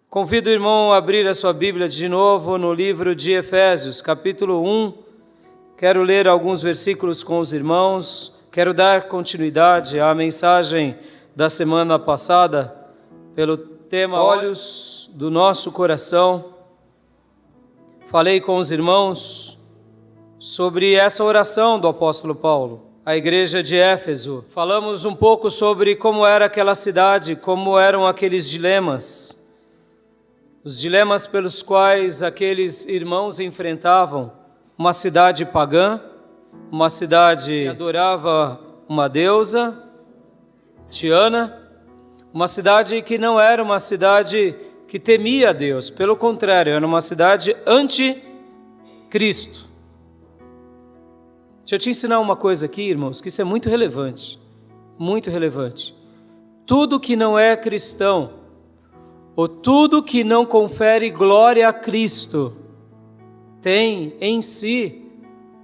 Convido o irmão a abrir a sua Bíblia de novo no livro de Efésios, capítulo 1. Quero ler alguns versículos com os irmãos. Quero dar continuidade à mensagem da semana passada pelo tema Olhos do Nosso Coração. Falei com os irmãos sobre essa oração do apóstolo Paulo, a igreja de Éfeso. Falamos um pouco sobre como era aquela cidade, como eram aqueles dilemas. Os dilemas pelos quais aqueles irmãos enfrentavam uma cidade pagã, uma cidade que adorava uma deusa, Diana, uma cidade que não era uma cidade que temia a Deus, pelo contrário, era uma cidade anti-Cristo. Deixa eu te ensinar uma coisa aqui, irmãos, que isso é muito relevante, muito relevante. Tudo que não é cristão, ou tudo que não confere glória a Cristo, tem em si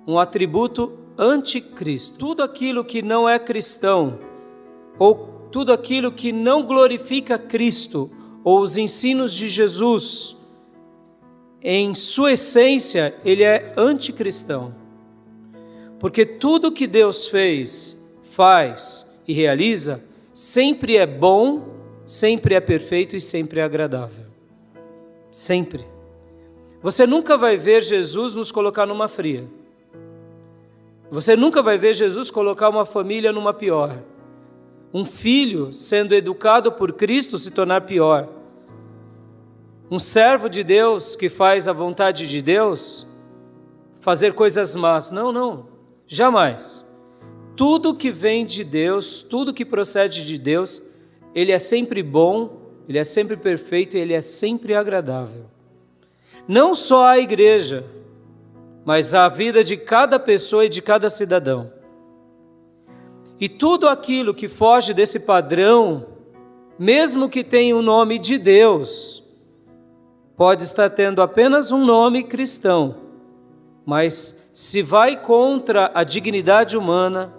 um atributo anticristo. Tudo aquilo que não é cristão, ou tudo aquilo que não glorifica Cristo, ou os ensinos de Jesus, em sua essência, ele é anticristão. Porque tudo que Deus fez, faz e realiza, sempre é bom, sempre é perfeito e sempre é agradável. Sempre. Você nunca vai ver Jesus nos colocar numa fria. Você nunca vai ver Jesus colocar uma família numa pior. Um filho sendo educado por Cristo se tornar pior. Um servo de Deus que faz a vontade de Deus fazer coisas más. Não, jamais. Tudo que vem de Deus, tudo que procede de Deus, ele é sempre bom, ele é sempre perfeito e ele é sempre agradável. Não só a igreja, mas a vida de cada pessoa e de cada cidadão. E tudo aquilo que foge desse padrão, mesmo que tenha o nome de Deus, pode estar tendo apenas um nome cristão, mas se vai contra a dignidade humana,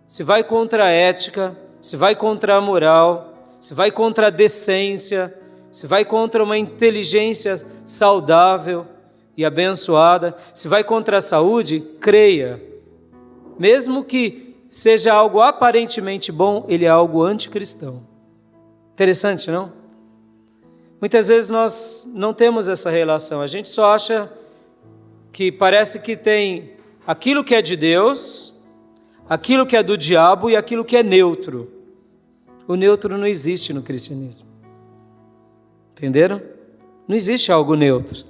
se vai contra a ética, se vai contra a moral, se vai contra a decência, se vai contra uma inteligência saudável e abençoada, se vai contra a saúde, creia. Mesmo que seja algo aparentemente bom, ele é algo anticristão. Interessante, não? Muitas vezes nós não temos essa relação, a gente só acha que parece que tem aquilo que é de Deus, aquilo que é do diabo e aquilo que é neutro. O neutro não existe no cristianismo. Entenderam? Não existe algo neutro.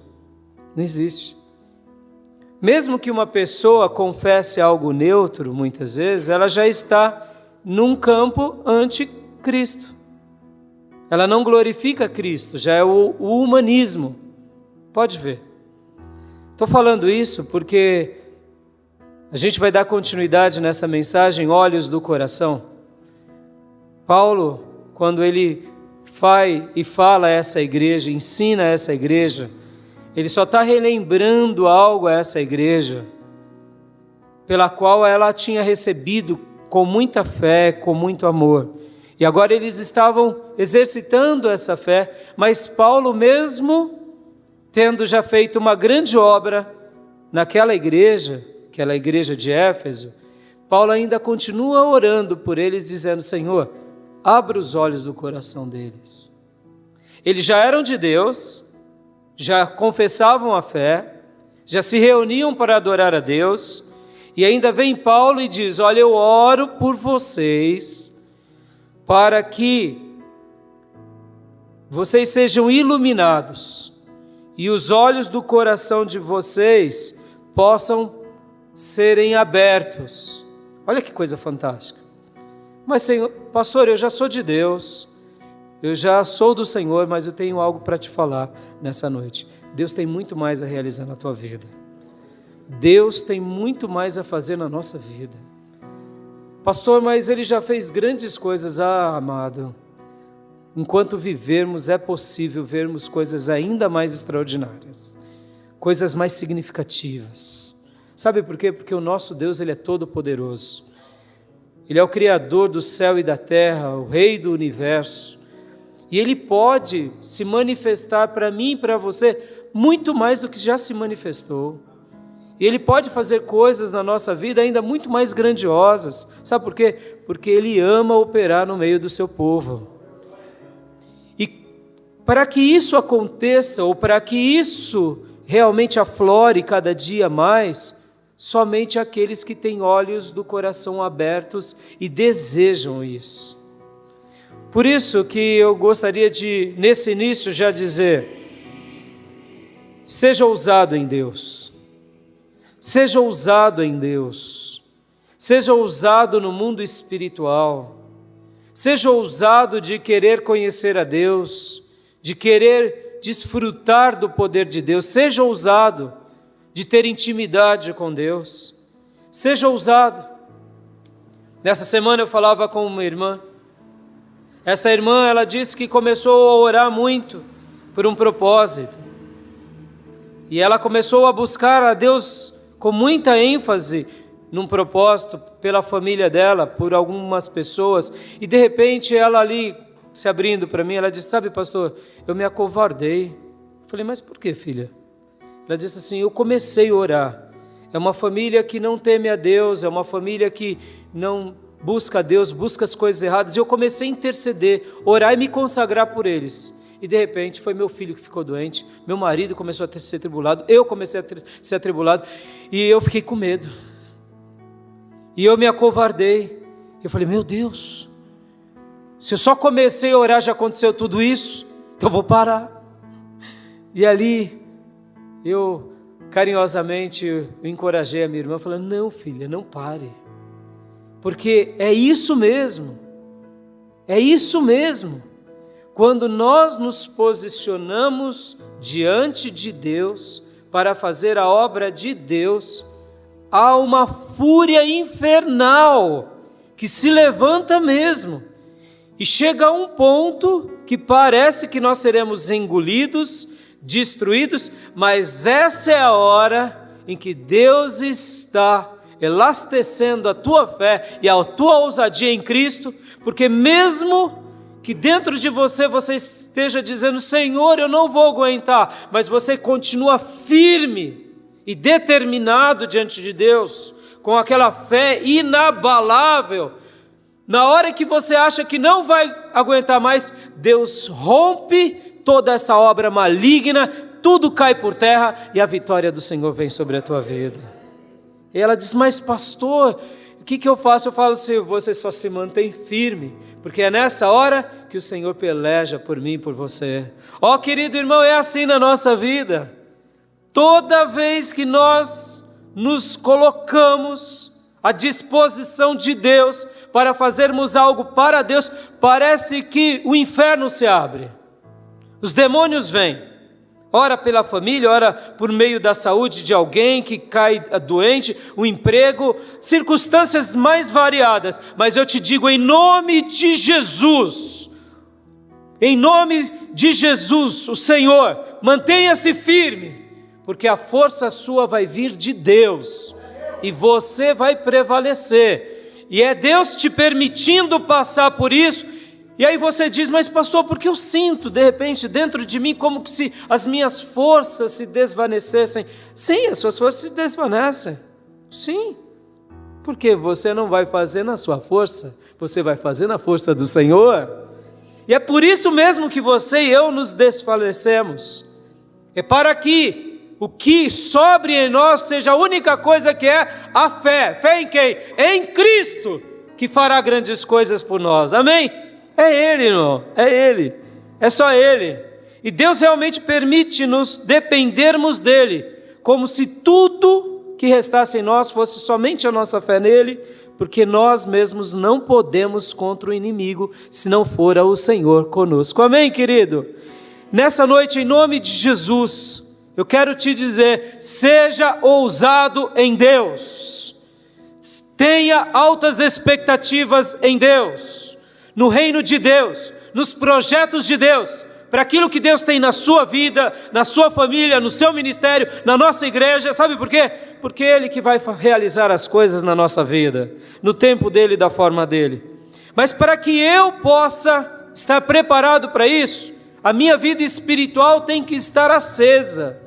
Não existe. Mesmo que uma pessoa confesse algo neutro, muitas vezes, ela já está num campo anticristo. Ela não glorifica Cristo, já é o humanismo. Pode ver. Estou falando isso porque a gente vai dar continuidade nessa mensagem, Olhos do Coração. Paulo, quando ele vai e fala a essa igreja, ensina a essa igreja, ele só está relembrando algo a essa igreja, pela qual ela tinha recebido com muita fé, com muito amor. E agora eles estavam exercitando essa fé, mas Paulo mesmo, tendo já feito uma grande obra naquela igreja, aquela igreja de Éfeso, Paulo ainda continua orando por eles, dizendo: Senhor, abra os olhos do coração deles. Eles já eram de Deus, já confessavam a fé, já se reuniam para adorar a Deus, e ainda vem Paulo e diz: olha, eu oro por vocês, para que vocês sejam iluminados, e os olhos do coração de vocês possam serem abertos. Olha que coisa fantástica. Mas, Senhor, pastor, eu já sou de Deus, eu já sou do Senhor, mas eu tenho algo para te falar nessa noite. Deus tem muito mais a realizar na tua vida. Deus tem muito mais a fazer na nossa vida. Pastor, mas Ele já fez grandes coisas. Ah, amado, enquanto vivermos é possível vermos coisas ainda mais extraordinárias, coisas mais significativas. Sabe por quê? Porque o nosso Deus, Ele é todo poderoso. Ele é o Criador do céu e da terra, o Rei do universo. E Ele pode se manifestar para mim e para você muito mais do que já se manifestou. E Ele pode fazer coisas na nossa vida ainda muito mais grandiosas. Sabe por quê? Porque Ele ama operar no meio do seu povo. E para que isso aconteça, ou para que isso realmente aflore cada dia mais, somente aqueles que têm olhos do coração abertos e desejam isso. Por isso que eu gostaria de, nesse início, já dizer: seja ousado em Deus. Seja ousado em Deus. Seja ousado no mundo espiritual. Seja ousado de querer conhecer a Deus, de querer desfrutar do poder de Deus. Seja ousado de ter intimidade com Deus. Seja ousado. Nessa semana eu falava com uma irmã. Essa irmã, ela disse que começou a orar muito por um propósito. E ela começou a buscar a Deus com muita ênfase num propósito pela família dela, por algumas pessoas. E de repente ela ali, se abrindo para mim, ela disse: sabe, pastor, eu me acovardei. Eu falei: mas por que, filha? Ela disse assim: eu comecei a orar. É uma família que não teme a Deus, é uma família que não busca a Deus, busca as coisas erradas. E eu comecei a interceder, orar e me consagrar por eles. E de repente foi meu filho que ficou doente, meu marido começou a ser atribulado, eu comecei a ser atribulado, e eu fiquei com medo. E eu me acovardei. Eu falei: meu Deus, se eu só comecei a orar já aconteceu tudo isso, então eu vou parar. E ali eu carinhosamente encorajei a minha irmã, falando: não, filha, não pare, porque é isso mesmo, é isso mesmo. Quando nós nos posicionamos diante de Deus para fazer a obra de Deus, há uma fúria infernal que se levanta mesmo, e chega a um ponto que parece que nós seremos engolidos, destruídos, mas essa é a hora em que Deus está elastecendo a tua fé e a tua ousadia em Cristo, porque mesmo que dentro de você esteja dizendo: Senhor, eu não vou aguentar, mas você continua firme e determinado diante de Deus, com aquela fé inabalável. Na hora que você acha que não vai aguentar mais, Deus rompe toda essa obra maligna, tudo cai por terra e a vitória do Senhor vem sobre a tua vida. E ela diz: mas pastor, o que eu faço? Eu falo assim: você só se mantém firme, porque é nessa hora que o Senhor peleja por mim e por você. Ó, querido irmão, é assim na nossa vida. Toda vez que nós nos colocamos à disposição de Deus para fazermos algo para Deus, parece que o inferno se abre. Os demônios vêm. Ora pela família, ora por meio da saúde de alguém que cai doente, o emprego, circunstâncias mais variadas. Mas eu te digo, em nome de Jesus, o Senhor, mantenha-se firme, porque a força sua vai vir de Deus, e você vai prevalecer, e é Deus te permitindo passar por isso. E aí você diz: mas pastor, porque eu sinto de repente dentro de mim como que se as minhas forças se desvanecessem. Sim, as suas forças se desvanecem, sim, porque você não vai fazer na sua força, você vai fazer na força do Senhor. E é por isso mesmo que você e eu nos desfalecemos, é para que o que sobre em nós seja a única coisa que é a fé. Fé em quem? Em Cristo, que fará grandes coisas por nós, amém? É Ele, irmão, é Ele, é só Ele. E Deus realmente permite-nos dependermos dEle, como se tudo que restasse em nós fosse somente a nossa fé nele, porque nós mesmos não podemos contra o inimigo, se não for o Senhor conosco. Amém, querido? Nessa noite, em nome de Jesus, eu quero te dizer: seja ousado em Deus, tenha altas expectativas em Deus, no reino de Deus, nos projetos de Deus, para aquilo que Deus tem na sua vida, na sua família, no seu ministério, na nossa igreja. Sabe por quê? Porque é Ele que vai realizar as coisas na nossa vida, no tempo dEle e da forma dEle. Mas para que eu possa estar preparado para isso, a minha vida espiritual tem que estar acesa.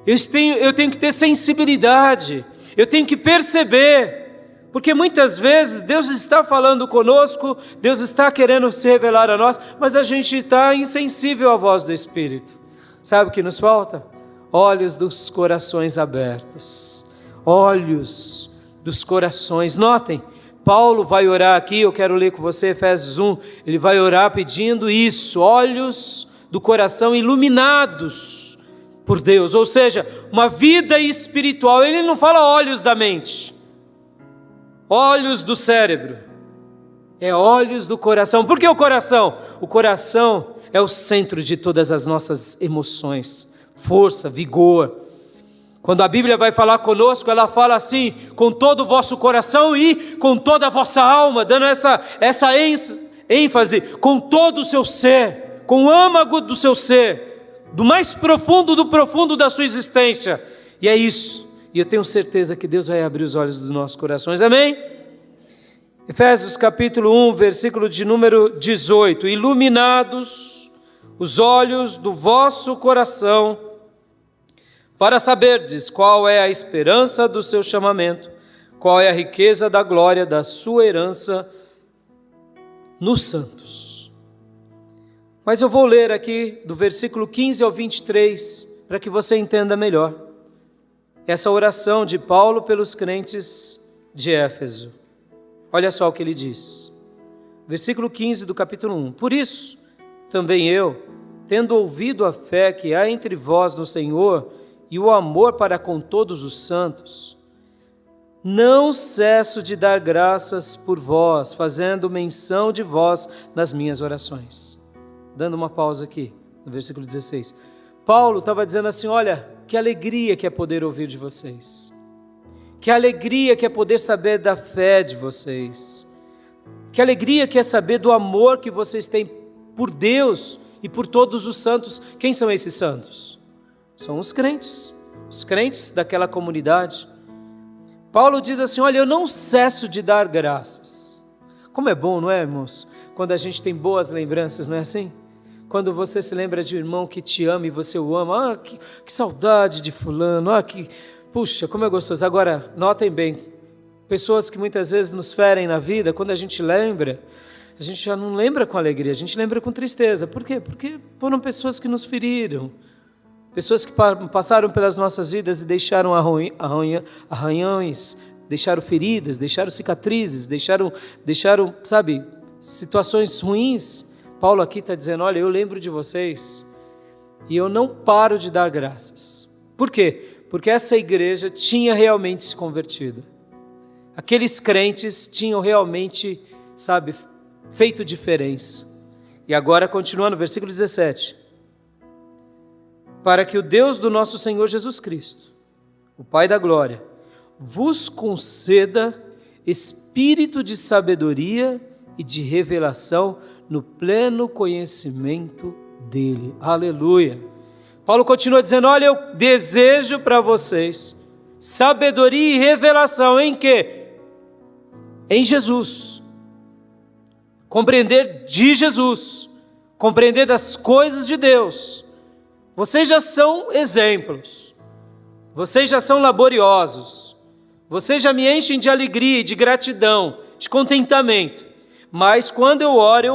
Eu tenho que ter sensibilidade, eu tenho que perceber, porque muitas vezes Deus está falando conosco, Deus está querendo se revelar a nós, mas a gente está insensível à voz do Espírito. Sabe o que nos falta? Olhos dos corações abertos, olhos dos corações. Notem, Paulo vai orar aqui, eu quero ler com você Efésios 1, ele vai orar pedindo isso, olhos do coração iluminados por Deus, ou seja, uma vida espiritual. Ele não fala olhos da mente, olhos do cérebro, é olhos do coração. Por que o coração? O coração é o centro de todas as nossas emoções, força, vigor. Quando a Bíblia vai falar conosco, ela fala assim, com todo o vosso coração e com toda a vossa alma, dando essa ênfase, com todo o seu ser, com o âmago do seu ser, do mais profundo do profundo da sua existência. E é isso, e eu tenho certeza que Deus vai abrir os olhos dos nossos corações, amém? Efésios capítulo 1, versículo de número 18, iluminados os olhos do vosso coração, para saberdes qual é a esperança do seu chamamento, qual é a riqueza da glória da sua herança nos santos. Mas eu vou ler aqui do versículo 15 ao 23, para que você entenda melhor essa oração de Paulo pelos crentes de Éfeso. Olha só o que ele diz, versículo 15 do capítulo 1. Por isso, também eu, tendo ouvido a fé que há entre vós no Senhor e o amor para com todos os santos, não cesso de dar graças por vós, fazendo menção de vós nas minhas orações. Dando uma pausa aqui, no versículo 16. Paulo estava dizendo assim, olha, que alegria que é poder ouvir de vocês. Que alegria que é poder saber da fé de vocês. Que alegria que é saber do amor que vocês têm por Deus e por todos os santos. Quem são esses santos? São os crentes daquela comunidade. Paulo diz assim, olha, eu não cesso de dar graças. Como é bom, não é, irmãos? Quando a gente tem boas lembranças, não é assim? Quando você se lembra de um irmão que te ama e você o ama, que saudade de fulano, puxa, como é gostoso. Agora, notem bem, pessoas que muitas vezes nos ferem na vida, quando a gente lembra, a gente já não lembra com alegria, a gente lembra com tristeza. Por quê? Porque foram pessoas que nos feriram, pessoas que passaram pelas nossas vidas e deixaram arranhões, deixaram feridas, deixaram cicatrizes, deixaram, sabe, situações ruins. Paulo aqui está dizendo, olha, eu lembro de vocês e eu não paro de dar graças. Por quê? Porque essa igreja tinha realmente se convertido. Aqueles crentes tinham realmente, sabe, feito diferença. E agora, continuando, versículo 17. Para que o Deus do nosso Senhor Jesus Cristo, o Pai da glória, vos conceda espírito de sabedoria e de revelação no pleno conhecimento dele. Aleluia. Paulo continua dizendo, olha, eu desejo para vocês sabedoria e revelação em quê? Em Jesus. Compreender de Jesus, compreender das coisas de Deus. Vocês já são exemplos, vocês já são laboriosos, vocês já me enchem de alegria, de gratidão, de contentamento. Mas quando eu oro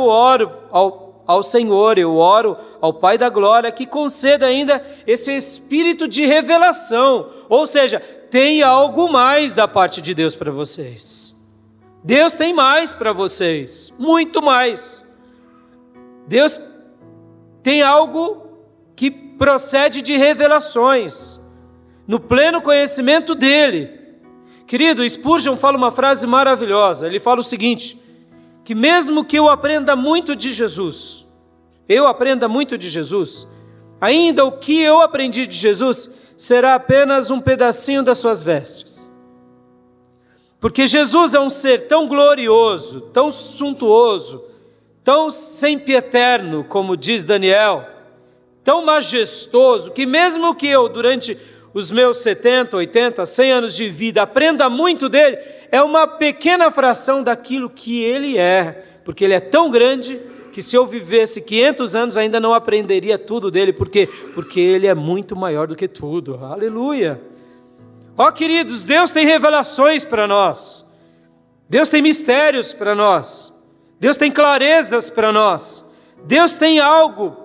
ao Senhor, eu oro ao Pai da glória, que conceda ainda esse espírito de revelação, ou seja, tem algo mais da parte de Deus para vocês. Deus tem mais para vocês, muito mais. Deus tem algo que procede de revelações, no pleno conhecimento dele. Querido, Spurgeon fala uma frase maravilhosa, ele fala o seguinte, que mesmo que eu aprenda muito de Jesus, ainda o que eu aprendi de Jesus será apenas um pedacinho das suas vestes. Porque Jesus é um ser tão glorioso, tão suntuoso, tão sempiterno, como diz Daniel, tão majestoso, que mesmo que eu, durante os meus 70, 80, 100 anos de vida, aprenda muito dele, é uma pequena fração daquilo que ele é, porque ele é tão grande, que se eu vivesse 500 anos ainda não aprenderia tudo dele. Por quê? Porque ele é muito maior do que tudo. Aleluia! Ó, queridos, Deus tem revelações para nós. Deus tem mistérios para nós. Deus tem clarezas para nós. Deus tem algo.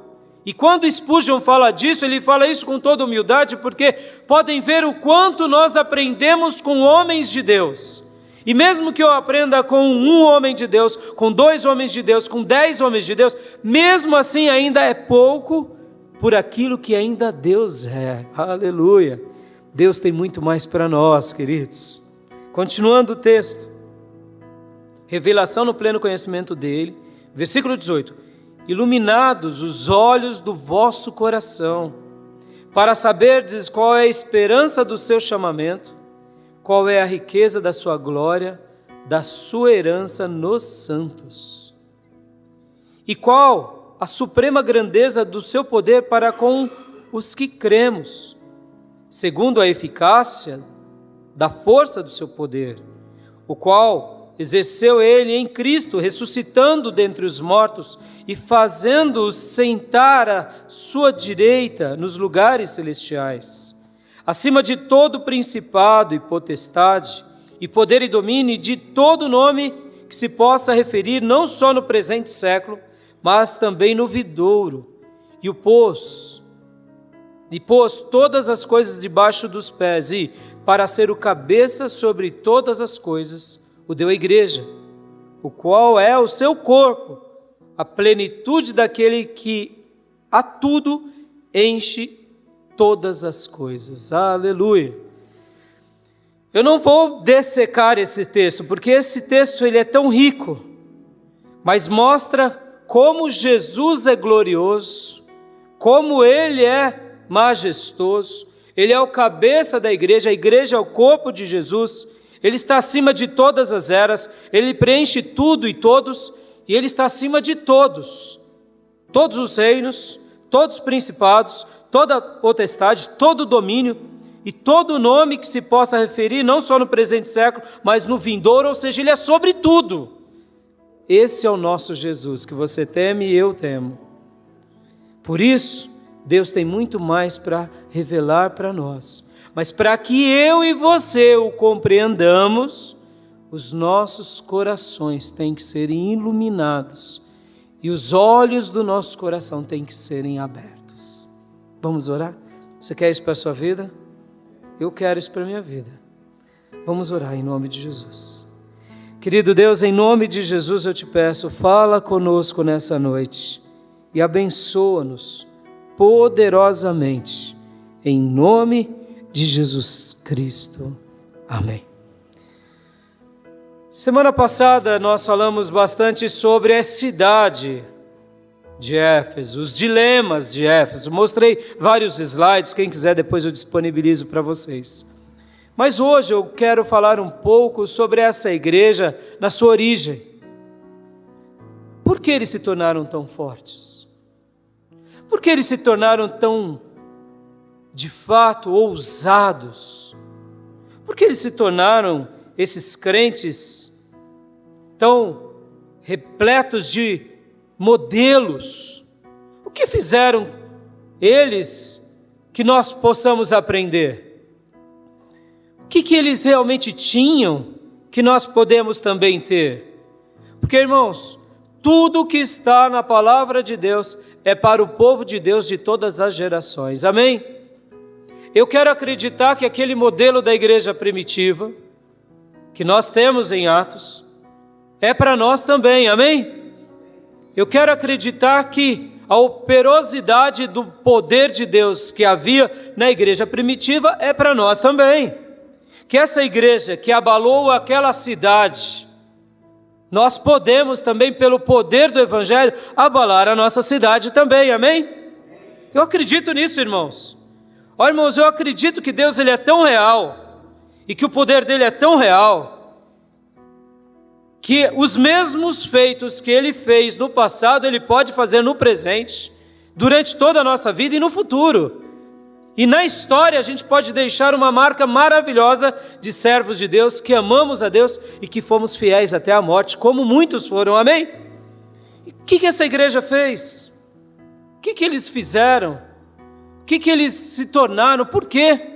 E quando Spurgeon fala disso, ele fala isso com toda humildade, porque podem ver o quanto nós aprendemos com homens de Deus. E mesmo que eu aprenda com um homem de Deus, com 2 homens de Deus, com 10 homens de Deus, mesmo assim ainda é pouco por aquilo que ainda Deus é. Aleluia! Deus tem muito mais para nós, queridos. Continuando o texto. Revelação no pleno conhecimento dele. Versículo 18. Iluminados os olhos do vosso coração, para saberdes qual é a esperança do seu chamamento, qual é a riqueza da sua glória, da sua herança nos santos, e qual a suprema grandeza do seu poder para com os que cremos, segundo a eficácia da força do seu poder, o qual exerceu ele em Cristo, ressuscitando dentre os mortos e fazendo-os sentar à sua direita nos lugares celestiais, acima de todo principado e potestade, e poder e domínio, e de todo nome que se possa referir não só no presente século, mas também no vindouro, e pôs todas as coisas debaixo dos pés, e, para ser o cabeça sobre todas as coisas, o deu à igreja, o qual é o seu corpo, a plenitude daquele que a tudo enche todas as coisas. Aleluia! Eu não vou dessecar esse texto, porque esse texto ele é tão rico, mas mostra como Jesus é glorioso, como ele é majestoso, ele é o cabeça da igreja, a igreja é o corpo de Jesus. Ele está acima de todas as eras, ele preenche tudo e todos, e ele está acima de todos os reinos, todos os principados, toda potestade, todo domínio e todo nome que se possa referir, não só no presente século, mas no vindouro, ou seja, ele é sobre tudo. Esse é o nosso Jesus, que você teme e eu temo. Por isso, Deus tem muito mais para revelar para nós. Mas para que eu e você o compreendamos, os nossos corações têm que serem iluminados e os olhos do nosso coração têm que serem abertos. Vamos orar? Você quer isso para a sua vida? Eu quero isso para a minha vida. Vamos orar em nome de Jesus. Querido Deus, em nome de Jesus eu te peço, fala conosco nessa noite e abençoa-nos poderosamente, em nome de Jesus Cristo. Amém. Semana passada nós falamos bastante sobre a cidade de Éfeso, os dilemas de Éfeso. Mostrei vários slides, quem quiser depois eu disponibilizo para vocês. Mas hoje eu quero falar um pouco sobre essa igreja na sua origem. Por que eles se tornaram tão fortes? Por que eles se tornaram tão, de fato, ousados? Por que eles se tornaram esses crentes tão repletos de modelos? O que fizeram eles que nós possamos aprender? O que eles realmente tinham que nós podemos também ter? Porque, irmãos, tudo que está na palavra de Deus é para o povo de Deus de todas as gerações. Amém? Eu quero acreditar que aquele modelo da igreja primitiva, que nós temos em Atos, é para nós também. Amém? Eu quero acreditar que a operosidade do poder de Deus que havia na igreja primitiva é para nós também. Que essa igreja que abalou aquela cidade, nós podemos também, pelo poder do Evangelho, abalar a nossa cidade também, amém? Eu acredito nisso, irmãos. Ó, irmãos, eu acredito que Deus ele é tão real, e que o poder dele é tão real, que os mesmos feitos que ele fez no passado, ele pode fazer no presente, durante toda a nossa vida e no futuro. E na história a gente pode deixar uma marca maravilhosa de servos de Deus, que amamos a Deus e que fomos fiéis até a morte, como muitos foram, amém? que essa igreja fez? O que eles fizeram? O que eles se tornaram? Por quê?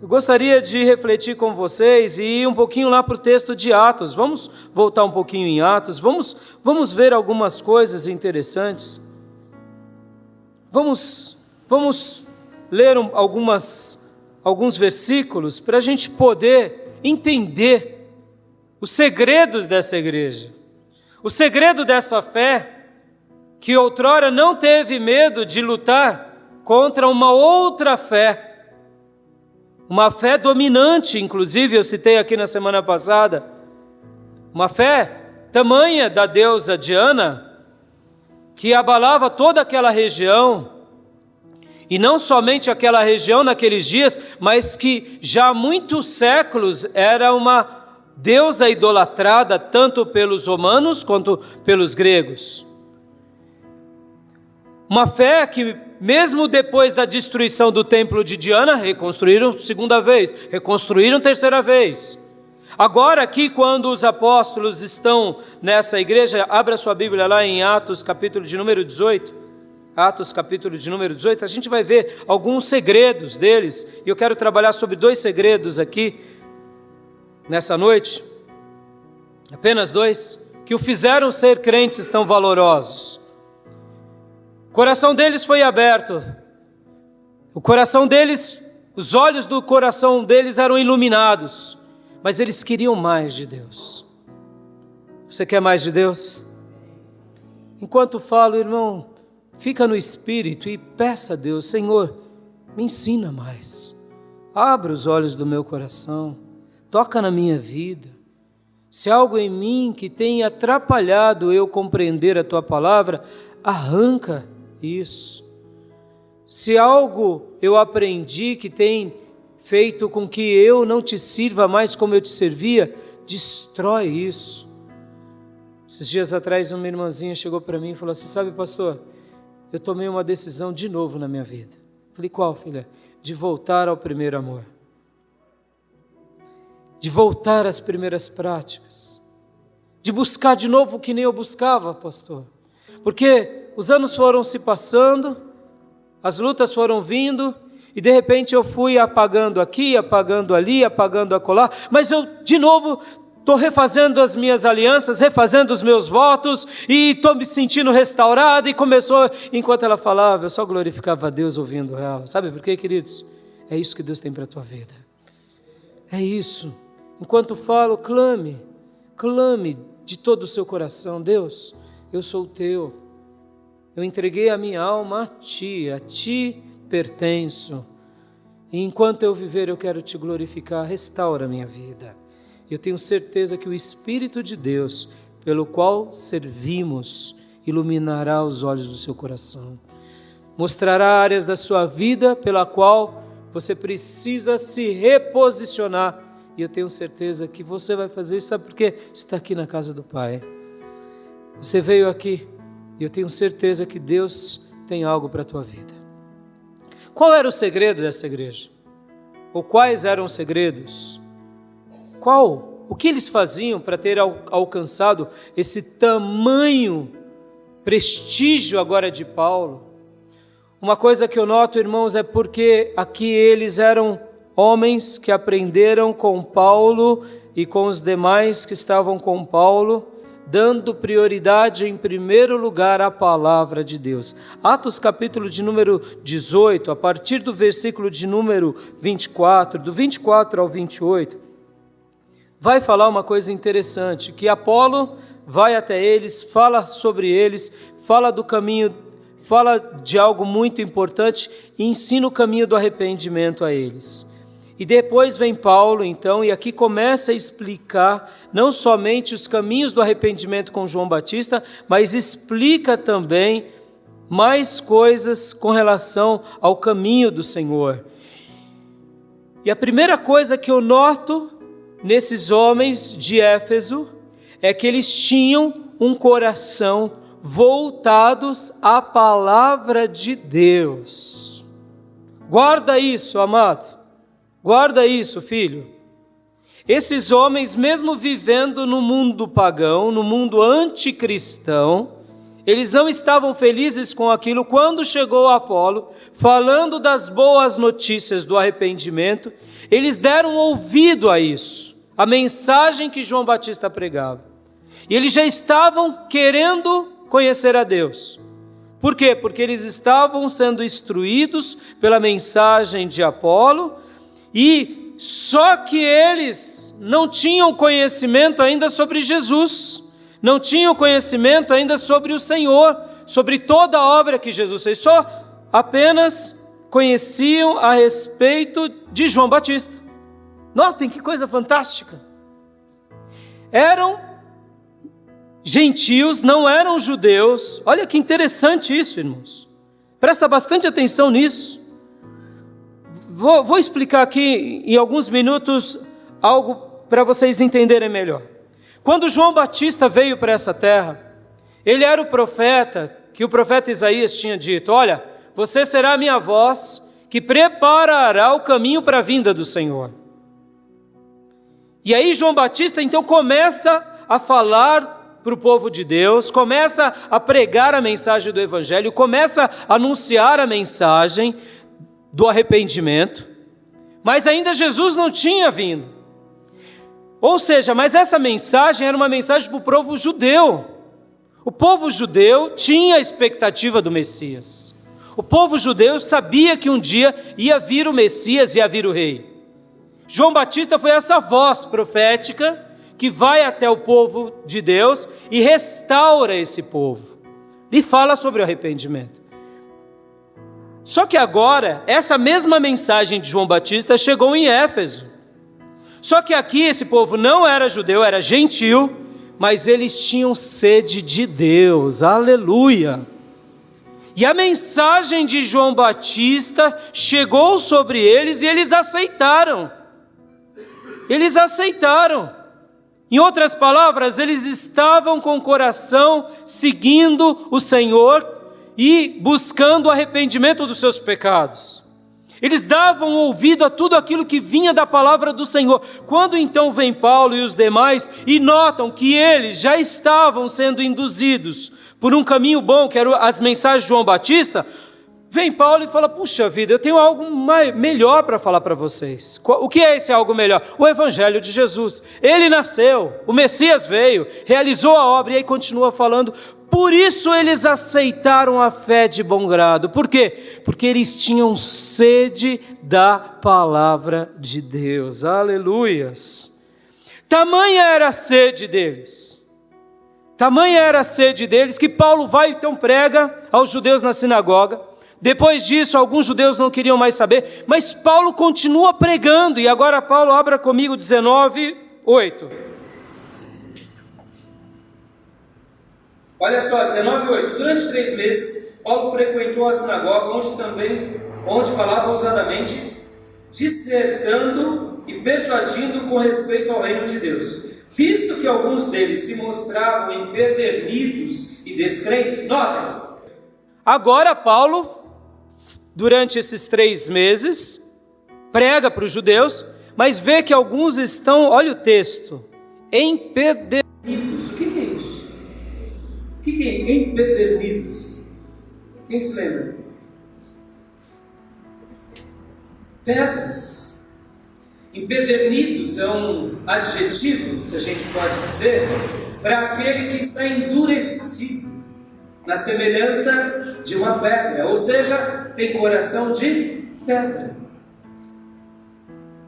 Eu gostaria de refletir com vocês e ir um pouquinho lá para o texto de Atos. Vamos voltar um pouquinho em Atos, vamos ver algumas coisas interessantes. Vamos ler alguns versículos para a gente poder entender os segredos dessa igreja. O segredo dessa fé, que outrora não teve medo de lutar contra uma outra fé, uma fé dominante, inclusive eu citei aqui na semana passada, uma fé tamanha da deusa Diana, que abalava toda aquela região, e não somente aquela região naqueles dias, mas que já há muitos séculos era uma deusa idolatrada tanto pelos romanos quanto pelos gregos. Uma fé que, mesmo depois da destruição do templo de Diana, reconstruíram segunda vez, reconstruíram terceira vez. Agora aqui, quando os apóstolos estão nessa igreja, abra sua Bíblia lá em Atos, capítulo de número 18. Atos, capítulo de número 18, a gente vai ver alguns segredos deles, e eu quero trabalhar sobre 2 segredos aqui, nessa noite, apenas 2, que o fizeram ser crentes tão valorosos. O coração deles foi aberto, o coração deles, os olhos do coração deles eram iluminados, mas eles queriam mais de Deus. Você quer mais de Deus? Enquanto falo, irmão, fica no Espírito e peça a Deus: Senhor, me ensina mais, abre os olhos do meu coração, toca na minha vida. Se há algo em mim que tenha atrapalhado eu compreender a Tua palavra, arranca isso. Se algo eu aprendi que tem feito com que eu não Te sirva mais como eu Te servia, destrói isso. Esses dias atrás uma irmãzinha chegou para mim e falou assim: sabe, pastor, eu tomei uma decisão de novo na minha vida. Falei: qual, filha? De voltar ao primeiro amor, de voltar às primeiras práticas, de buscar de novo o que nem eu buscava, pastor, porque os anos foram se passando, as lutas foram vindo, e de repente eu fui apagando aqui, apagando ali, apagando acolá, mas eu de novo estou refazendo as minhas alianças, refazendo os meus votos, e estou me sentindo restaurado. E começou, enquanto ela falava, eu só glorificava a Deus ouvindo ela. Sabe por quê, queridos? É isso que Deus tem para a tua vida. É isso. Enquanto falo, clame de todo o seu coração: Deus, eu sou teu. Eu entreguei a minha alma a Ti pertenço. E enquanto eu viver, eu quero Te glorificar. Restaura a minha vida. Eu tenho certeza que o Espírito de Deus, pelo qual servimos, iluminará os olhos do seu coração. Mostrará áreas da sua vida pela qual você precisa se reposicionar. E eu tenho certeza que você vai fazer isso. Sabe por quê? Você está aqui na casa do Pai. Você veio aqui. E eu tenho certeza que Deus tem algo para a tua vida. Qual era o segredo dessa igreja? Ou quais eram os segredos? O que eles faziam para ter alcançado esse tamanho prestígio agora de Paulo? Uma coisa que eu noto, irmãos, é porque aqui eles eram homens que aprenderam com Paulo e com os demais que estavam com Paulo, dando prioridade em primeiro lugar à palavra de Deus. Atos capítulo de número 18, a partir do versículo de número 24, do 24 ao 28, vai falar uma coisa interessante, que Apolo vai até eles, fala sobre eles, fala do caminho, fala de algo muito importante e ensina o caminho do arrependimento a eles. E depois vem Paulo, então, e aqui começa a explicar não somente os caminhos do arrependimento com João Batista, mas explica também mais coisas com relação ao caminho do Senhor. E a primeira coisa que eu noto nesses homens de Éfeso é que eles tinham um coração voltados à palavra de Deus. Guarda isso, amado. Guarda isso, filho. Esses homens, mesmo vivendo no mundo pagão, no mundo anticristão, Eles não estavam felizes com aquilo. Quando chegou Apolo, falando das boas notícias do arrependimento, eles deram ouvido a isso, a mensagem que João Batista pregava. E eles já estavam querendo conhecer a Deus. Por quê? Porque eles estavam sendo instruídos pela mensagem de Apolo, e só que eles não tinham conhecimento ainda sobre Jesus, não tinham conhecimento ainda sobre o Senhor, sobre toda a obra que Jesus fez, só apenas conheciam a respeito de João Batista. Notem que coisa fantástica! Eram gentios, não eram judeus. Olha que interessante isso, irmãos. Presta bastante atenção nisso. Vou explicar aqui em alguns minutos algo para vocês entenderem melhor. Quando João Batista veio para essa terra, ele era o profeta que o profeta Isaías tinha dito: olha, você será a minha voz que preparará o caminho para a vinda do Senhor. E aí João Batista então começa a falar para o povo de Deus, começa a pregar a mensagem do Evangelho, começa a anunciar a mensagem do arrependimento, mas ainda Jesus não tinha vindo. Ou seja, mas essa mensagem era uma mensagem para o povo judeu. O povo judeu tinha a expectativa do Messias. O povo judeu sabia que um dia ia vir o Messias, ia vir o rei. João Batista foi essa voz profética que vai até o povo de Deus e restaura esse povo, e fala sobre o arrependimento. Só que agora, essa mesma mensagem de João Batista chegou em Éfeso. Só que aqui esse povo não era judeu, era gentil, mas eles tinham sede de Deus, aleluia! E a mensagem de João Batista chegou sobre eles e eles aceitaram. Eles aceitaram. Em outras palavras, eles estavam com o coração seguindo o Senhor e buscando o arrependimento dos seus pecados. Eles davam ouvido a tudo aquilo que vinha da palavra do Senhor. Quando então vem Paulo e os demais e notam que eles já estavam sendo induzidos por um caminho bom, que eram as mensagens de João Batista, vem Paulo e fala: puxa vida, eu tenho algo melhor para falar para vocês. O que é esse algo melhor? O Evangelho de Jesus. Ele nasceu, o Messias veio, realizou a obra, e aí continua falando: por isso eles aceitaram a fé de bom grado. Por quê? Porque eles tinham sede da palavra de Deus. Aleluias! Tamanha era a sede deles. Tamanha era a sede deles que Paulo vai então prega aos judeus na sinagoga. Depois disso, alguns judeus não queriam mais saber, mas Paulo continua pregando. E agora Paulo, abra comigo 19:8. Olha só, 19:8. Durante 3 meses, Paulo frequentou a sinagoga, onde falava ousadamente, dissertando e persuadindo com respeito ao reino de Deus. Visto que alguns deles se mostravam empedernidos e descrentes, notem, agora Paulo, durante esses 3 meses, prega para os judeus, mas vê que alguns estão, olha o texto, empedernidos. O que é isso? O que é empedernidos? Quem se lembra? Pedras. Empedernidos é um adjetivo, se a gente pode dizer, para aquele que está endurecido, na semelhança de uma pedra, ou seja, tem coração de pedra.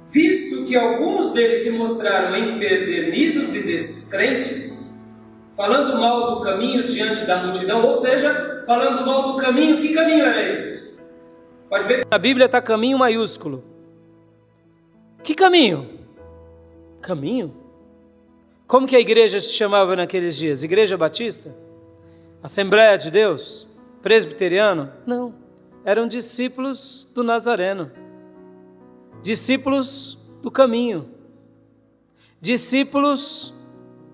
Visto que alguns deles se mostraram empedernidos e descrentes, falando mal do caminho diante da multidão, ou seja, falando mal do caminho, que caminho era esse? Pode ver que na Bíblia está caminho maiúsculo. Que caminho? Caminho? Como que a igreja se chamava naqueles dias? Igreja Batista? Assembleia de Deus? Presbiteriano? Não, eram discípulos do Nazareno, discípulos do caminho, discípulos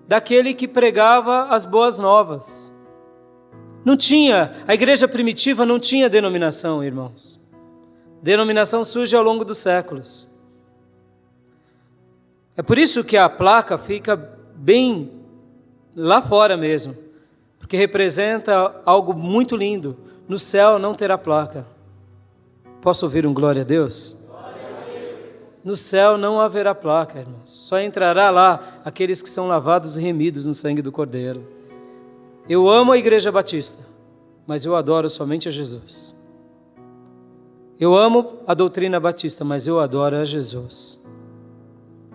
daquele que pregava as boas novas. Não tinha, a igreja primitiva não tinha denominação, irmãos. Denominação surge ao longo dos séculos. É por isso que a placa fica bem lá fora mesmo, porque representa algo muito lindo. No céu não terá placa. Posso ouvir um glória a Deus? No céu não haverá placa, irmãos. Só entrará lá aqueles que são lavados e remidos no sangue do Cordeiro. Eu amo a Igreja Batista, mas eu adoro somente a Jesus. Eu amo a doutrina batista, mas eu adoro a Jesus.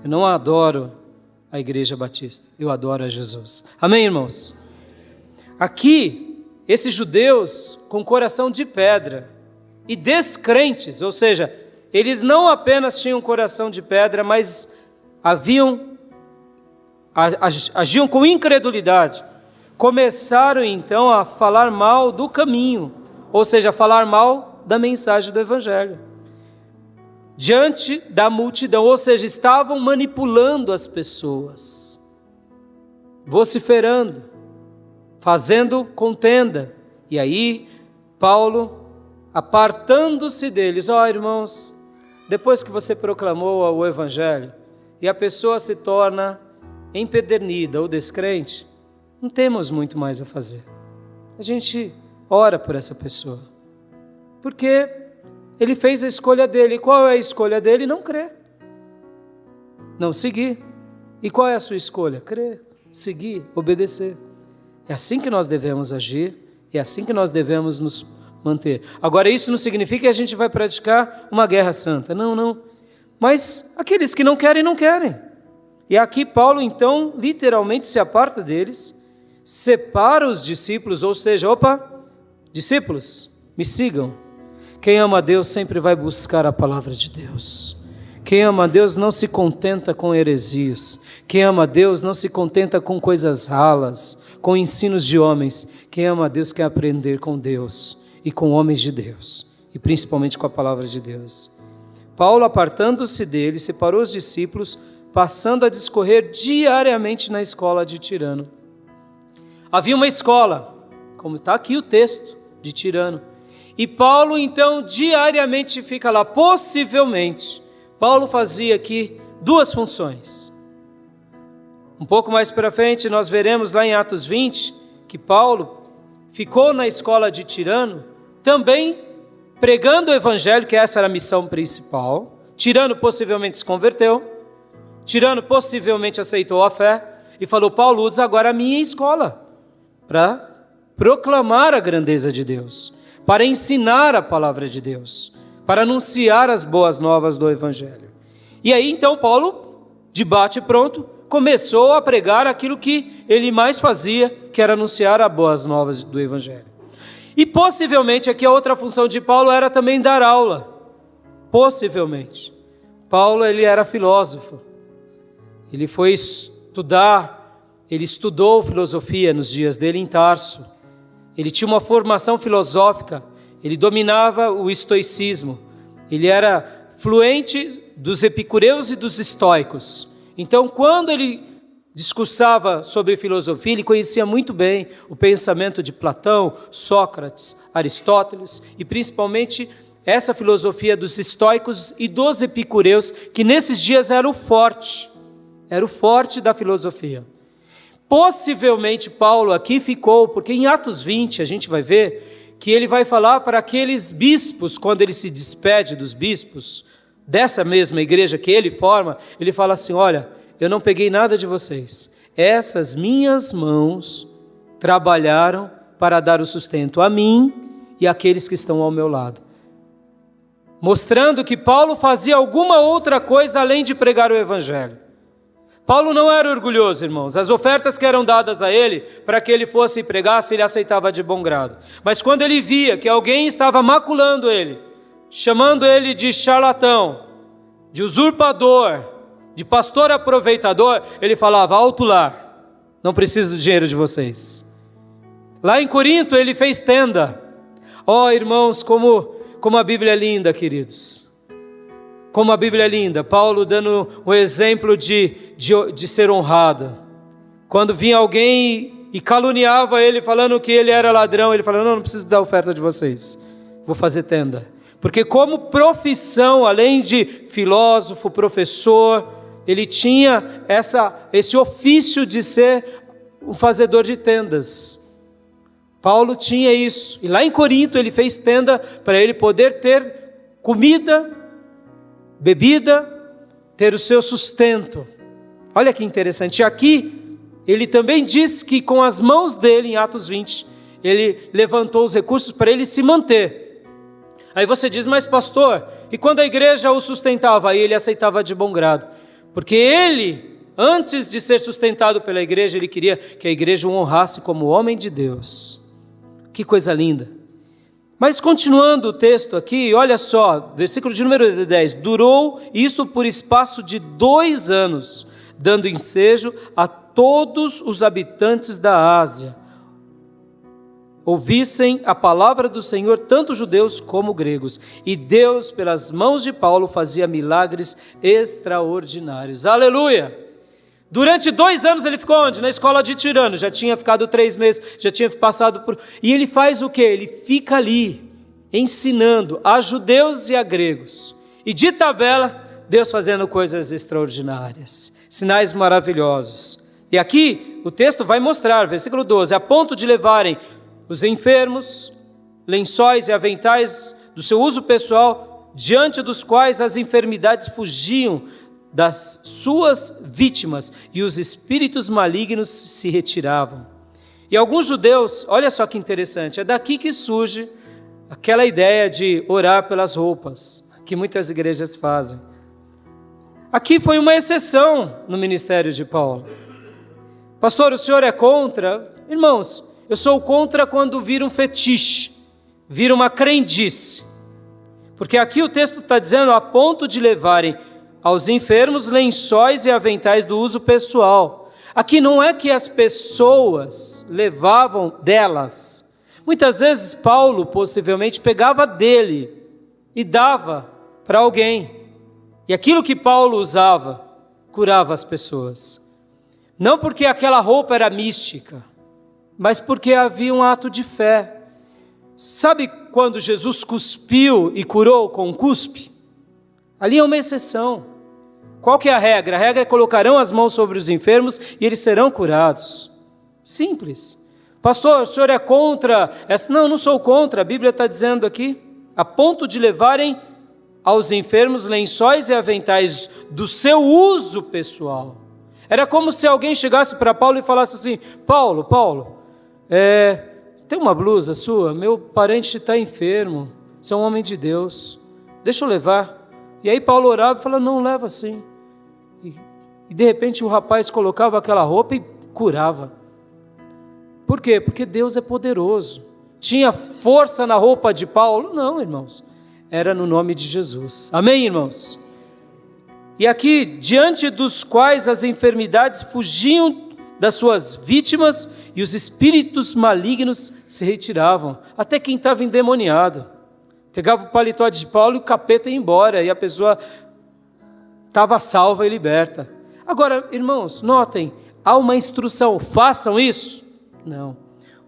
Eu não adoro a Igreja Batista, eu adoro a Jesus. Amém, irmãos? Aqui, esses judeus com coração de pedra e descrentes, ou seja, eles não apenas tinham coração de pedra, mas agiam com incredulidade. Começaram então a falar mal do caminho, ou seja, falar mal da mensagem do Evangelho. Diante da multidão, ou seja, estavam manipulando as pessoas, vociferando, fazendo contenda. E aí, Paulo, apartando-se deles, irmãos, depois que você proclamou o Evangelho e a pessoa se torna empedernida ou descrente, não temos muito mais a fazer. A gente ora por essa pessoa, porque ele fez a escolha dele. E qual é a escolha dele? Não crer, não seguir. E qual é a sua escolha? Crer, seguir, obedecer. É assim que nós devemos agir, é assim que nós devemos nos manter. Agora, isso não significa que a gente vai praticar uma guerra santa, não. Mas aqueles que não querem, não querem. E aqui Paulo, então, literalmente se aparta deles, separa os discípulos, ou seja, discípulos, me sigam. Quem ama a Deus sempre vai buscar a palavra de Deus. Quem ama a Deus não se contenta com heresias. Quem ama a Deus não se contenta com coisas ralas, com ensinos de homens. Quem ama a Deus quer aprender com Deus e com homens de Deus, e principalmente com a palavra de Deus. Paulo, apartando-se dele, separou os discípulos, passando a discorrer diariamente na escola de Tirano. Havia uma escola, como está aqui o texto, de Tirano. E Paulo, então, diariamente fica lá. Possivelmente, Paulo fazia aqui duas funções. Um pouco mais para frente, nós veremos lá em Atos 20, que Paulo ficou na escola de Tirano, também pregando o Evangelho, que essa era a missão principal. Tirano possivelmente se converteu. Tirano possivelmente aceitou a fé e falou: Paulo, usa agora a minha escola para proclamar a grandeza de Deus, para ensinar a palavra de Deus, para anunciar as boas novas do Evangelho. E aí então Paulo, de bate pronto, começou a pregar aquilo que ele mais fazia, que era anunciar as boas novas do Evangelho. E possivelmente aqui a outra função de Paulo era também dar aula. Possivelmente. Paulo, ele era filósofo. Ele foi estudar, ele estudou filosofia nos dias dele em Tarso. Ele tinha uma formação filosófica, ele dominava o estoicismo. Ele era fluente dos epicureus e dos estoicos. Então, quando ele discursava sobre filosofia, ele conhecia muito bem o pensamento de Platão, Sócrates, Aristóteles e principalmente essa filosofia dos estoicos e dos epicureus, que nesses dias era o forte da filosofia. Possivelmente Paulo aqui ficou, porque em Atos 20 a gente vai ver que ele vai falar para aqueles bispos, quando ele se despede dos bispos, dessa mesma igreja que ele forma, ele fala assim: olha, eu não peguei nada de vocês, essas minhas mãos trabalharam para dar o sustento a mim e àqueles que estão ao meu lado. Mostrando que Paulo fazia alguma outra coisa além de pregar o Evangelho. Paulo não era orgulhoso, irmãos. As ofertas que eram dadas a ele, para que ele fosse e pregasse, ele aceitava de bom grado. Mas quando ele via que alguém estava maculando ele, chamando ele de charlatão, de usurpador, de pastor aproveitador, ele falava: alto lá, não preciso do dinheiro de vocês. Lá em Corinto ele fez tenda. Irmãos, como a Bíblia é linda, queridos. Como a Bíblia é linda. Paulo dando um exemplo de ser honrado. Quando vinha alguém e caluniava ele, falando que ele era ladrão, ele falava: não preciso dar oferta de vocês, vou fazer tenda. Porque como profissão, além de filósofo, professor, ele tinha esse ofício de ser um fazedor de tendas. Paulo tinha isso. E lá em Corinto ele fez tenda para ele poder ter comida, bebida, ter o seu sustento. Olha que interessante. E aqui ele também diz que com as mãos dele, em Atos 20, ele levantou os recursos para ele se manter. Aí você diz, mas pastor, e quando a igreja o sustentava? Aí ele aceitava de bom grado. Porque ele, antes de ser sustentado pela igreja, ele queria que a igreja o honrasse como homem de Deus. Que coisa linda. Mas continuando o texto aqui, olha só, versículo de número 10. Durou isto por espaço de 2 anos, dando ensejo a todos os habitantes da Ásia, ouvissem a palavra do Senhor, tanto judeus como gregos. E Deus, pelas mãos de Paulo, fazia milagres extraordinários. Aleluia! Durante 2 anos ele ficou onde? Na escola de Tirano. Já tinha ficado 3 meses, já tinha passado por... E ele faz o quê? Ele fica ali, ensinando a judeus e a gregos. E de tabela, Deus fazendo coisas extraordinárias, sinais maravilhosos. E aqui o texto vai mostrar, versículo 12, a ponto de levarem os enfermos, lençóis e aventais do seu uso pessoal, diante dos quais as enfermidades fugiam das suas vítimas e os espíritos malignos se retiravam. E alguns judeus, olha só que interessante, é daqui que surge aquela ideia de orar pelas roupas, que muitas igrejas fazem. Aqui foi uma exceção no ministério de Paulo. Pastor, o senhor é contra? Irmãos, eu sou contra quando vira um fetiche, vira uma crendice. Porque aqui o texto está dizendo a ponto de levarem aos enfermos lençóis e aventais do uso pessoal. Aqui não é que as pessoas levavam delas. Muitas vezes Paulo possivelmente pegava dele e dava para alguém. E aquilo que Paulo usava curava as pessoas. Não porque aquela roupa era mística, mas porque havia um ato de fé. Sabe quando Jesus cuspiu e curou com um cuspe? Ali é uma exceção. Qual que é a regra? A regra é colocarão as mãos sobre os enfermos e eles serão curados. Simples. Pastor, o senhor é contra essa? Não, não sou contra. A Bíblia está dizendo aqui, a ponto de levarem aos enfermos lençóis e aventais do seu uso pessoal. Era como se alguém chegasse para Paulo e falasse assim, Paulo, tem uma blusa sua? Meu parente está enfermo, você é um homem de Deus, deixa eu levar. E aí Paulo orava e falava, não, leva assim. E de repente o rapaz colocava aquela roupa e curava. Por quê? Porque Deus é poderoso. Tinha força na roupa de Paulo? Não, irmãos. Era no nome de Jesus. Amém, irmãos? E aqui, diante dos quais as enfermidades fugiam das suas vítimas e os espíritos malignos se retiravam. Até quem estava endemoniado. Pegava o paletó de Paulo e o capeta ia embora. E a pessoa estava salva e liberta. Agora, irmãos, notem, há uma instrução. Façam isso? Não.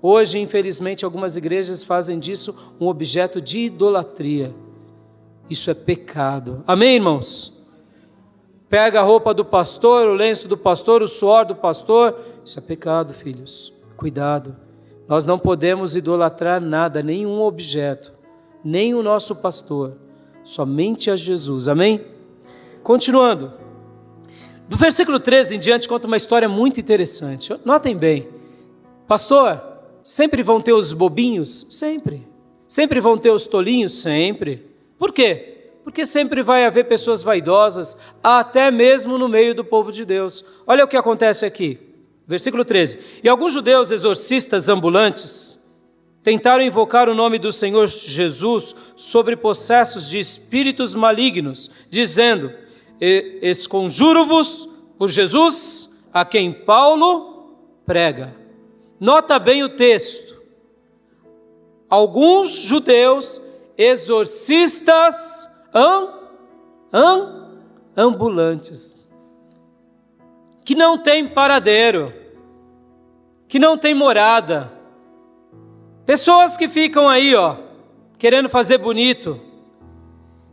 Hoje, infelizmente, algumas igrejas fazem disso um objeto de idolatria. Isso é pecado. Amém, irmãos? Pega a roupa do pastor, o lenço do pastor, o suor do pastor. Isso é pecado, filhos. Cuidado. Nós não podemos idolatrar nada, nenhum objeto, nem o nosso pastor. Somente a Jesus. Amém? Continuando. Do versículo 13 em diante conta uma história muito interessante. Notem bem. Pastor, sempre vão ter os bobinhos? Sempre. Sempre vão ter os tolinhos? Sempre. Por quê? Porque sempre vai haver pessoas vaidosas, até mesmo no meio do povo de Deus. Olha o que acontece aqui, versículo 13. E alguns judeus exorcistas ambulantes tentaram invocar o nome do Senhor Jesus sobre possessos de espíritos malignos, dizendo, esconjuro-vos por Jesus, a quem Paulo prega. Nota bem o texto. Alguns judeus exorcistas ambulantes, que não tem paradeiro, que não tem morada, pessoas que ficam aí, querendo fazer bonito.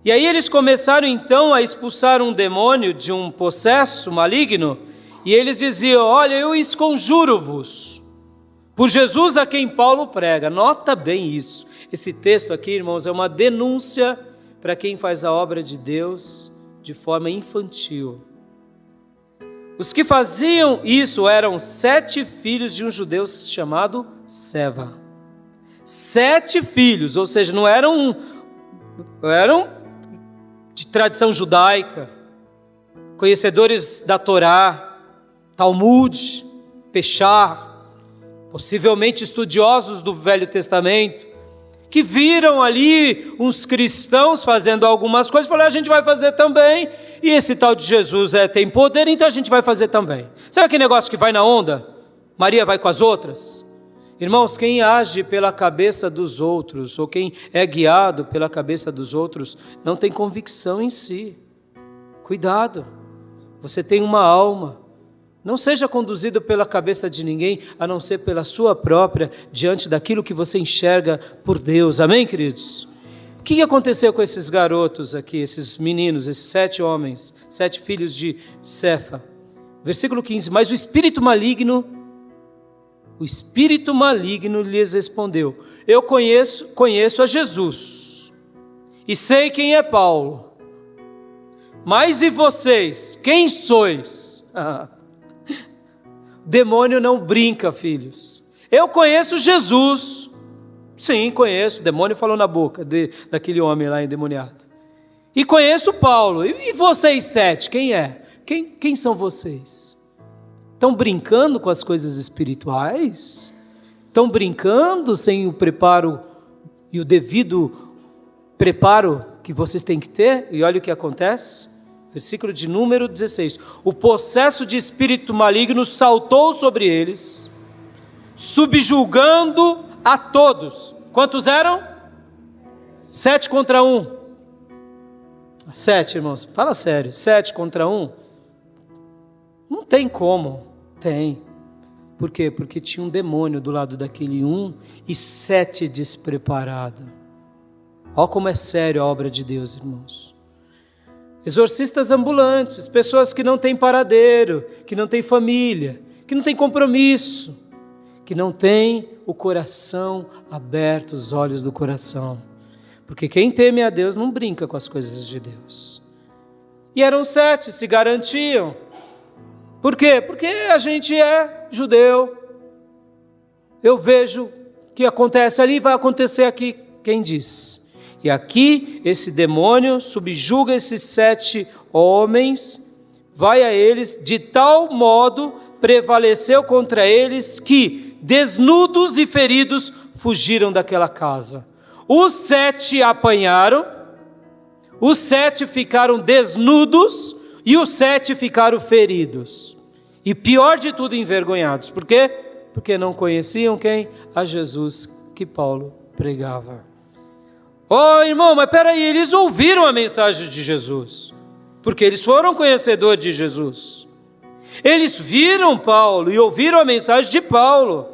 E aí eles começaram então a expulsar um demônio de um possesso maligno, e eles diziam, olha, eu esconjuro-vos por Jesus a quem Paulo prega. Nota bem isso. Esse texto aqui, irmãos, é uma denúncia para quem faz a obra de Deus de forma infantil. Os que faziam isso eram 7 filhos de um judeu chamado Seva. 7 filhos, ou seja, não eram de tradição judaica, conhecedores da Torá, Talmud, Peshá, possivelmente estudiosos do Velho Testamento, que viram ali uns cristãos fazendo algumas coisas e falaram, a gente vai fazer também, e esse tal de Jesus tem poder, então a gente vai fazer também. Sabe aquele negócio que vai na onda? Maria vai com as outras? Irmãos, quem age pela cabeça dos outros, ou quem é guiado pela cabeça dos outros, não tem convicção em si. Cuidado, você tem uma alma. Não seja conduzido pela cabeça de ninguém, a não ser pela sua própria, diante daquilo que você enxerga por Deus. Amém, queridos? O que aconteceu com esses garotos aqui, esses meninos, esses 7 homens, 7 filhos de Cefa? Versículo 15, mas o espírito maligno lhes respondeu, eu conheço a Jesus, e sei quem é Paulo, mas e vocês, quem sois? Demônio não brinca, filhos. Eu conheço Jesus. Sim, conheço. O demônio falou na boca daquele homem lá endemoniado. E conheço Paulo. E vocês 7, quem é? Quem são vocês? Estão brincando com as coisas espirituais? Estão brincando sem o preparo e o devido preparo que vocês têm que ter? E olha o que acontece. Versículo de número 16. O possesso de espírito maligno saltou sobre eles, subjugando a todos. Quantos eram? 7 contra 1. 7, irmãos. Fala sério. 7 contra 1? Não tem como. Tem. Por quê? Porque tinha um demônio do lado daquele 1 e 7 despreparados. Olha como é sério a obra de Deus, irmãos. Exorcistas ambulantes, pessoas que não têm paradeiro, que não têm família, que não têm compromisso, que não têm o coração aberto, os olhos do coração. Porque quem teme a Deus não brinca com as coisas de Deus. E eram 7, se garantiam. Por quê? Porque a gente é judeu. Eu vejo o que acontece ali, vai acontecer aqui. Quem diz? E aqui, esse demônio subjuga esses 7 homens, vai a eles, de tal modo prevaleceu contra eles que, desnudos e feridos, fugiram daquela casa. Os 7 apanharam, os 7 ficaram desnudos e os 7 ficaram feridos. E pior de tudo, envergonhados. Por quê? Porque não conheciam quem? A Jesus que Paulo pregava. Oh, irmão, mas peraí, eles ouviram a mensagem de Jesus, porque eles foram conhecedores de Jesus. Eles viram Paulo e ouviram a mensagem de Paulo,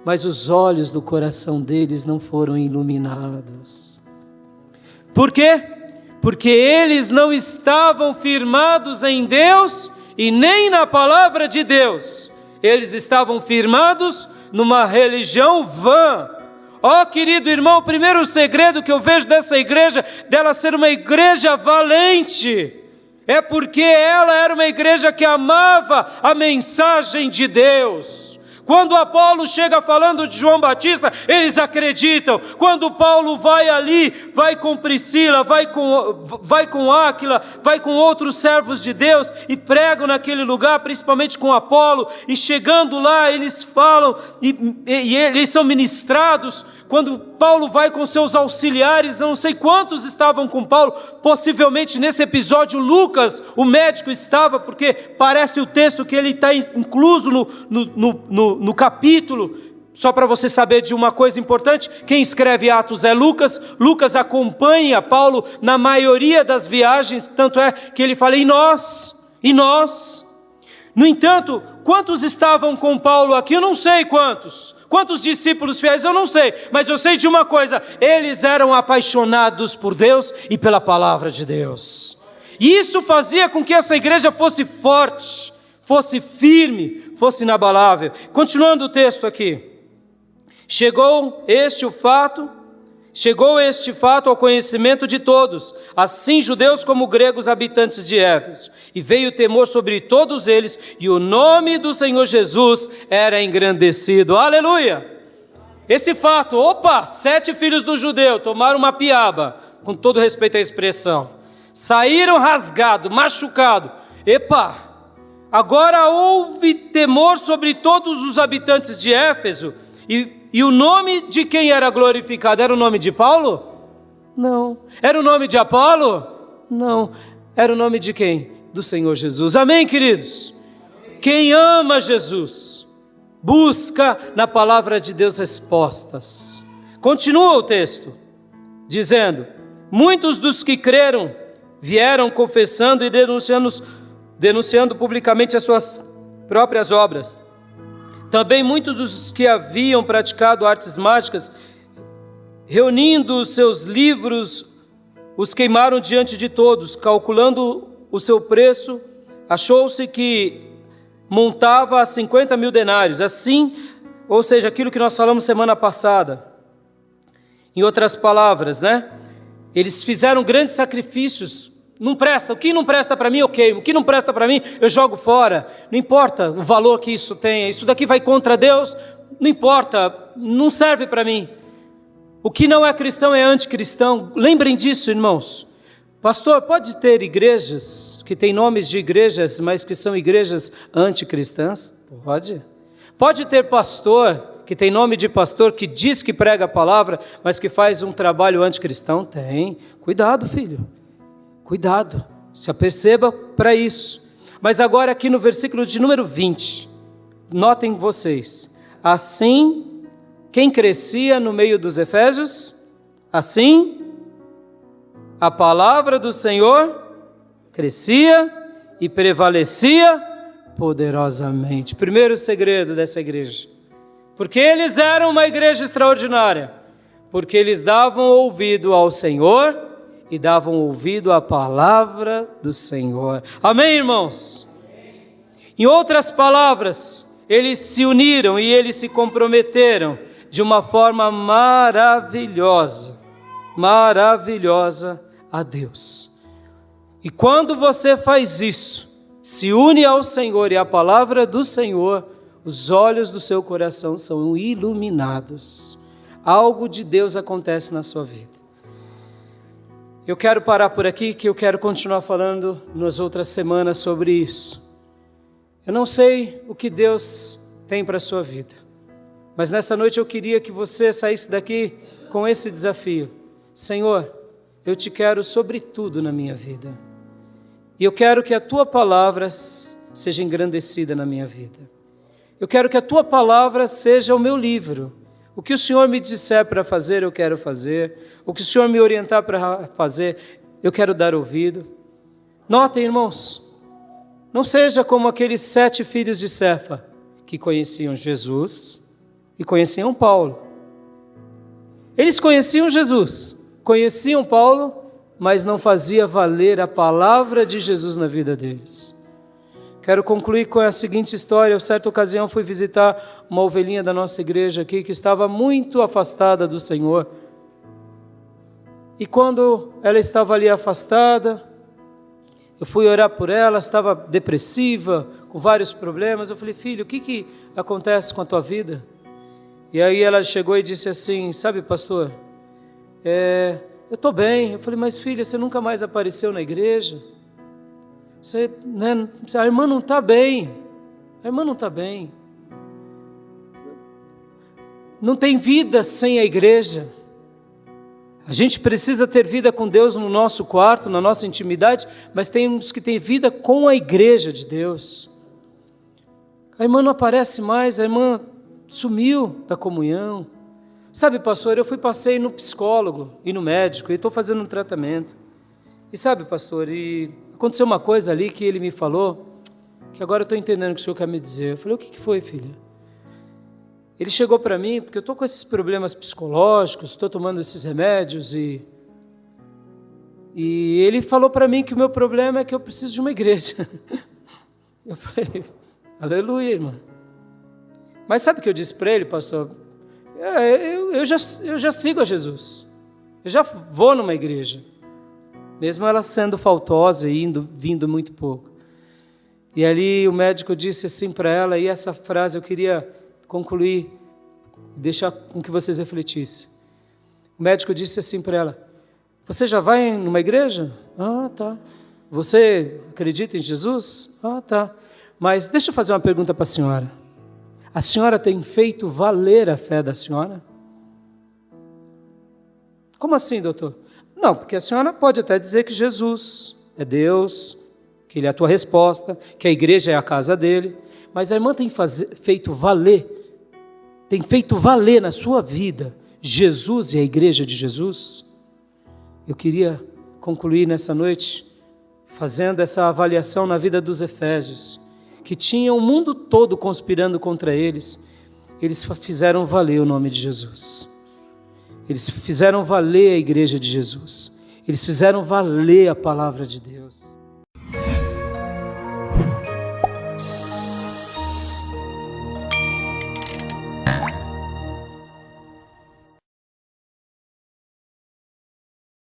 mas os olhos do coração deles não foram iluminados. Por quê? Porque eles não estavam firmados em Deus e nem na palavra de Deus. Eles estavam firmados numa religião vã. Ó, querido irmão, o primeiro segredo que eu vejo dessa igreja, dela ser uma igreja valente, é porque ela era uma igreja que amava a mensagem de Deus. Quando Apolo chega falando de João Batista, eles acreditam. Quando Paulo vai ali, vai com Priscila, vai com Áquila, vai com outros servos de Deus e pregam naquele lugar, principalmente com Apolo, e chegando lá eles falam e eles são ministrados. Quando Paulo vai com seus auxiliares, não sei quantos estavam com Paulo, possivelmente nesse episódio Lucas, o médico, estava, porque parece o texto que ele está incluso no capítulo. Só para você saber de uma coisa importante, quem escreve Atos é Lucas. Lucas acompanha Paulo na maioria das viagens, tanto é que ele fala, e nós. No entanto, quantos estavam com Paulo aqui? Eu não sei quantos. Quantos discípulos fiéis? Eu não sei, mas eu sei de uma coisa, eles eram apaixonados por Deus e pela palavra de Deus. E isso fazia com que essa igreja fosse forte, fosse firme, fosse inabalável. Continuando o texto aqui. Chegou este fato ao conhecimento de todos, assim judeus como gregos habitantes de Éfeso, e veio temor sobre todos eles, e o nome do Senhor Jesus era engrandecido. Aleluia! Esse fato, 7 filhos do judeu tomaram uma piaba, com todo respeito à expressão, saíram rasgados, machucados. Agora houve temor sobre todos os habitantes de Éfeso, e o nome de quem era glorificado? Era o nome de Paulo? Não. Era o nome de Apolo? Não. Era o nome de quem? Do Senhor Jesus. Amém, queridos? Quem ama Jesus, busca na palavra de Deus respostas. Continua o texto, dizendo: muitos dos que creram vieram confessando e denunciando publicamente as suas próprias obras. Também muitos dos que haviam praticado artes mágicas, reunindo os seus livros, os queimaram diante de todos. Calculando o seu preço, achou-se que montava a 50.000 denários. Assim, ou seja, aquilo que nós falamos semana passada. Em outras palavras, eles fizeram grandes sacrifícios. Não presta, o que não presta para mim eu queimo, o que não presta para mim eu jogo fora. Não importa o valor que isso tenha, isso daqui vai contra Deus, não importa, não serve para mim. O que não é cristão é anticristão. Lembrem disso, irmãos. Pastor, pode ter igrejas que têm nomes de igrejas, mas que são igrejas anticristãs? Pode. Pode ter pastor que tem nome de pastor, que diz que prega a palavra, mas que faz um trabalho anticristão? Tem. Cuidado, filho. Cuidado, se aperceba para isso. Mas agora aqui no versículo de número 20, notem vocês, assim, quem crescia no meio dos efésios? Assim, a palavra do Senhor crescia e prevalecia poderosamente. Primeiro segredo dessa igreja, porque eles eram uma igreja extraordinária, porque eles davam ouvido ao Senhor e davam ouvido à palavra do Senhor. Amém, irmãos? Em outras palavras, eles se uniram e eles se comprometeram de uma forma maravilhosa a Deus. E quando você faz isso, se une ao Senhor e à palavra do Senhor, os olhos do seu coração são iluminados. Algo de Deus acontece na sua vida. Eu quero parar por aqui, que eu quero continuar falando nas outras semanas sobre isso. Eu não sei o que Deus tem para a sua vida, mas nessa noite eu queria que você saísse daqui com esse desafio. Senhor, eu te quero sobre tudo na minha vida. E eu quero que a tua palavra seja engrandecida na minha vida. Eu quero que a tua palavra seja o meu livro. O que o Senhor me disser para fazer, eu quero fazer. O que o Senhor me orientar para fazer, eu quero dar ouvido. Notem, irmãos, não seja como aqueles 7 filhos de Cefa, que conheciam Jesus e conheciam Paulo. Eles conheciam Jesus, conheciam Paulo, mas não fazia valer a palavra de Jesus na vida deles. Quero concluir com a seguinte história. Em certa ocasião fui visitar uma ovelhinha da nossa igreja aqui, que estava muito afastada do Senhor. E quando ela estava ali afastada, eu fui orar por ela, estava depressiva, com vários problemas. Eu falei: filho, o que acontece com a tua vida? E aí ela chegou e disse assim: sabe, pastor, eu estou bem. Eu falei: mas filha, você nunca mais apareceu na igreja? A irmã não está bem. A irmã não está bem. Não tem vida sem a igreja. A gente precisa ter vida com Deus no nosso quarto, na nossa intimidade, mas tem uns que têm vida com a igreja de Deus. A irmã não aparece mais, a irmã sumiu da comunhão. Sabe, pastor, eu passei no psicólogo e no médico, e estou fazendo um tratamento. E sabe, pastor, aconteceu uma coisa ali que ele me falou, que agora eu estou entendendo o que o senhor quer me dizer. Eu falei: o que foi, filha? Ele chegou para mim, porque eu estou com esses problemas psicológicos, estou tomando esses remédios, e ele falou para mim que o meu problema é que eu preciso de uma igreja. Eu falei: aleluia, irmã. Mas sabe o que eu disse para ele, pastor? eu já sigo a Jesus. Eu já vou numa igreja. Mesmo ela sendo faltosa e vindo muito pouco. E ali o médico disse assim para ela, e essa frase eu queria concluir, deixar com que vocês refletissem. O médico disse assim para ela: você já vai numa igreja? Ah, tá. Você acredita em Jesus? Ah, tá. Mas deixa eu fazer uma pergunta para a senhora. A senhora tem feito valer a fé da senhora? Como assim, doutor? Não, porque a senhora pode até dizer que Jesus é Deus, que Ele é a tua resposta, que a igreja é a casa dele, mas a irmã tem feito valer na sua vida Jesus e a igreja de Jesus? Eu queria concluir nessa noite fazendo essa avaliação na vida dos efésios, que tinham o mundo todo conspirando contra eles. Eles fizeram valer o nome de Jesus. Eles fizeram valer a igreja de Jesus. Eles fizeram valer a palavra de Deus.